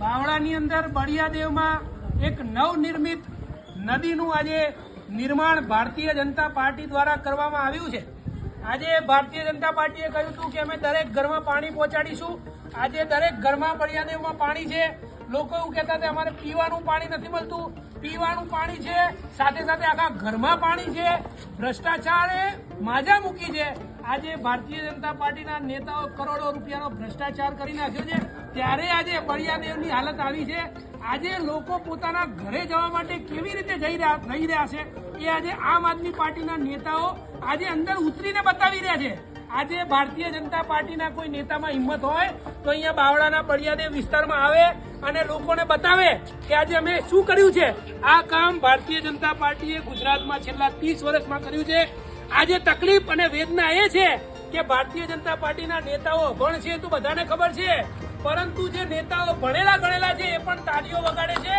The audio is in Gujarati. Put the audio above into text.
બાવળાની અંદર બળિયાદેવમાં એક નવનિર્મિત નદીનું આજે નિર્માણ ભારતીય જનતા પાર્ટી દ્વારા કરવામાં આવ્યું છે। આજે ભારતીય જનતા પાર્ટીએ કહ્યું હતું કે અમે દરેક ઘરમાં પાણી પહોંચાડીશું। આજે દરેક ઘરમાં બળિયાદેવમાં પાણી છે। લોકો એવું કહેતા હતા અમારે પીવાનું પાણી નથી મળતું, પીવાનું પાણી છે, સાથે સાથે આખા ઘરમાં પાણી છે। ભ્રષ્ટાચારે માજા મૂકી છે। આજે ભારતીય જનતા પાર્ટીના નેતાઓ કરોડો રૂપિયાનો ભ્રષ્ટાચાર કરી નાખ્યો છે, ત્યારે આજે બળિયાદેવની હાલત આવી છે। આજે લોકો પોતાના ઘરે જવા માટે કેવી રીતે જઈ રહ્યા છે એ આજે આમ આદમી પાર્ટીના નેતાઓ આજે અંદર ઉતરીને બતાવી રહ્યા છે। આજે ભારતીય જનતા પાર્ટીના કોઈ નેતામાં હિંમત હોય તો અહીંયા બાવળાના બળિયાદેવ વિસ્તારમાં આવે અને લોકોને બતાવે કે આજે અમે શું કર્યું છે। આ કામ ભારતીય જનતા પાર્ટીએ ગુજરાતમાં છેલ્લા 30 વર્ષમાં કર્યું છે। આજે તકલીફ અને વેદના એ છે કે ભારતીય જનતા પાર્ટીના નેતાઓ અભણ છે તો બધાને ખબર છે, પરંતુ જે નેતાઓ ભણેલા ગણેલા છે એ પણ તાળીઓ વગાડે છે